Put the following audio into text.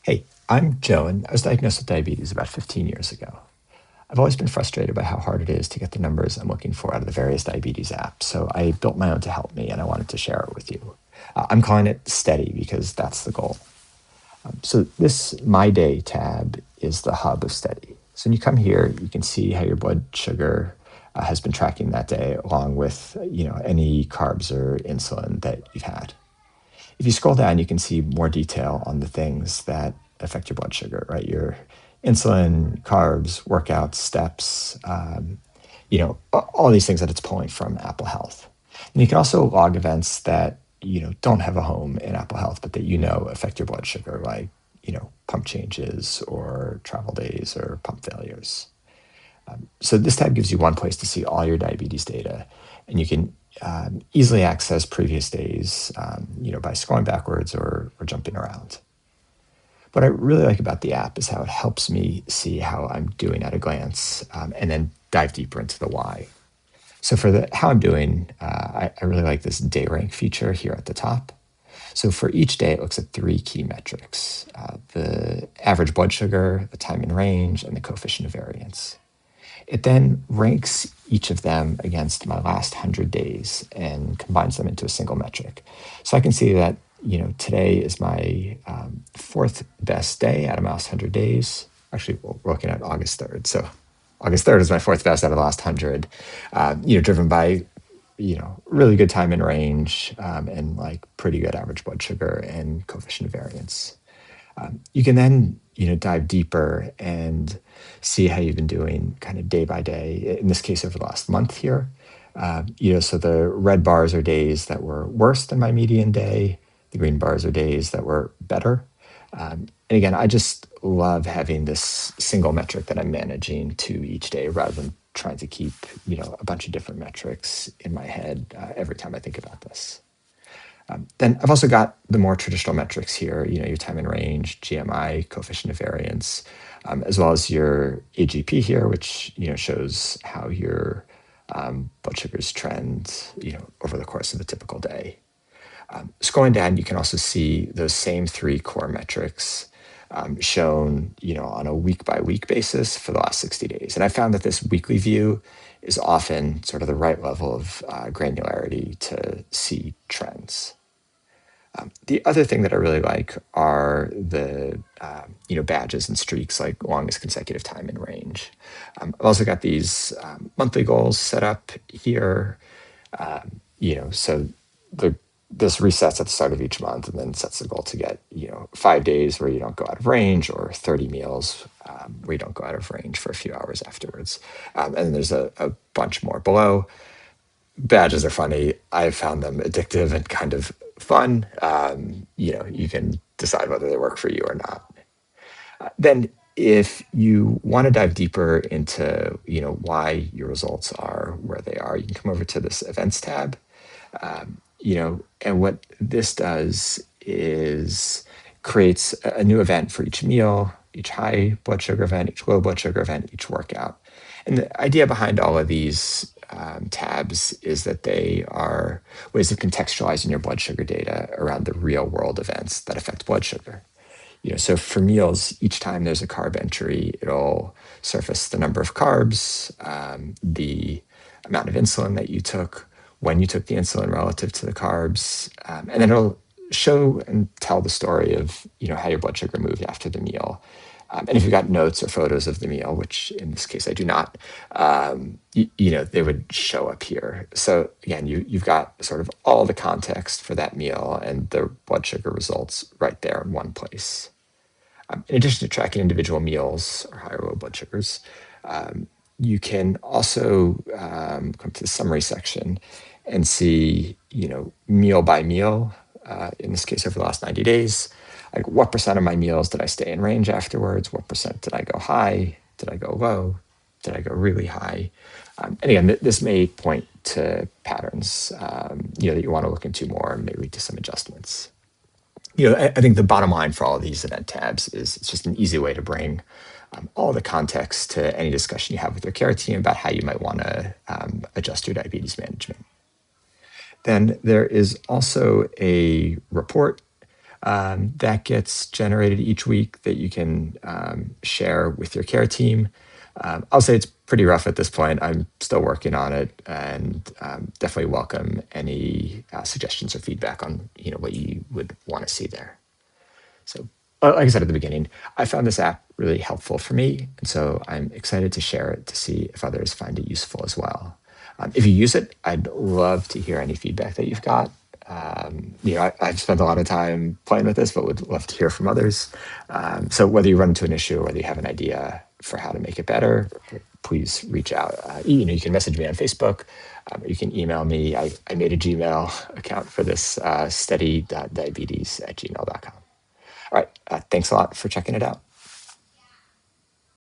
Hey, I'm Joe, and I was diagnosed with diabetes about 15 years ago. I've always been frustrated by how hard it is to get the numbers I'm looking for out of the various diabetes apps, so I built my own to help me, and I wanted to share it with you. I'm calling it Steady because that's the goal. So this My Day tab is the hub of Steady. So when you come here, you can see how your blood sugar has been tracking that day, along with any carbs or insulin that you've had. If you scroll down, you can see more detail on the things that affect your blood sugar, right? Your insulin, carbs, workouts, steps, all these things that it's pulling from Apple Health. And you can also log events that don't have a home in Apple Health, but that affect your blood sugar, like pump changes or travel days or pump failures. So this tab gives you one place to see all your diabetes data, and you can easily access previous days, by scrolling backwards or jumping around. What I really like about the app is how it helps me see how I'm doing at a glance, and then dive deeper into the why. So for the how I'm doing, I really like this day rank feature here at the top. So for each day, it looks at three key metrics: the average blood sugar, the time in range, and the coefficient of variance. It then ranks each of them against my last 100 days and combines them into a single metric. So I can see that, today is my fourth best day out of my last 100 days. Actually, we're looking at August 3rd. So August 3rd is my fourth best out of the last 100, driven by, really good time in range, and like pretty good average blood sugar and coefficient of variance. You can then dive deeper and see how you've been doing kind of day by day. In this case, over the last month here. So the red bars are days that were worse than my median day. The green bars are days that were better. And again, I just love having this single metric that I'm managing to each day rather than trying to keep a bunch of different metrics in my head every time I think about this. Then I've also got the more traditional metrics here, your time in range, GMI, coefficient of variance, as well as your AGP here, which shows how your blood sugars trend, over the course of a typical day. Scrolling down, you can also see those same three core metrics shown, on a week by week basis for the last 60 days. And I found that this weekly view is often sort of the right level of granularity to see trends. The other thing that I really like are the badges and streaks, like longest consecutive time in range. I've also got these monthly goals set up here. So this resets at the start of each month and then sets the goal to get 5 days where you don't go out of range, or 30 meals where you don't go out of range for a few hours afterwards. And then there's a bunch more below. Badges are funny. I've found them addictive and kind of fun. You can decide whether they work for you or not. Then if you want to dive deeper into, why your results are where they are, you can come over to this events tab. And what this does is creates a new event for each meal, each high blood sugar event, each low blood sugar event, each workout. And the idea behind all of these tabs is that they are ways of contextualizing your blood sugar data around the real world events that affect blood sugar. So for meals, each time there's a carb entry, it'll surface the number of carbs, the amount of insulin that you took, when you took the insulin relative to the carbs, and then it'll show and tell the story of how your blood sugar moved after the meal. And if you've got notes or photos of the meal, which in this case I do not, they would show up here. So again, you've got sort of all the context for that meal and the blood sugar results right there in one place. In addition to tracking individual meals or high or low blood sugars, you can also come to the summary section and see, meal by meal, in this case over the last 90 days, like what percent of my meals did I stay in range afterwards? What percent did I go high? Did I go low? Did I go really high? And again, this may point to patterns, that you want to look into more and may lead to some adjustments. I think the bottom line for all of these event tabs is it's just an easy way to bring all the context to any discussion you have with your care team about how you might want to adjust your diabetes management. Then there is also a report that gets generated each week that you can share with your care team. I'll say it's pretty rough at this point. I'm still working on it, and definitely welcome any suggestions or feedback on what you would want to see there. So, like I said at the beginning, I found this app really helpful for me, and so I'm excited to share it to see if others find it useful as well. If you use it, I'd love to hear any feedback that you've got. I've spent a lot of time playing with this, but would love to hear from others. So whether you run into an issue or whether you have an idea for how to make it better, please reach out. You can message me on Facebook, or you can email me. I made a Gmail account for this, steady.diabetes@gmail.com. All right, thanks a lot for checking it out.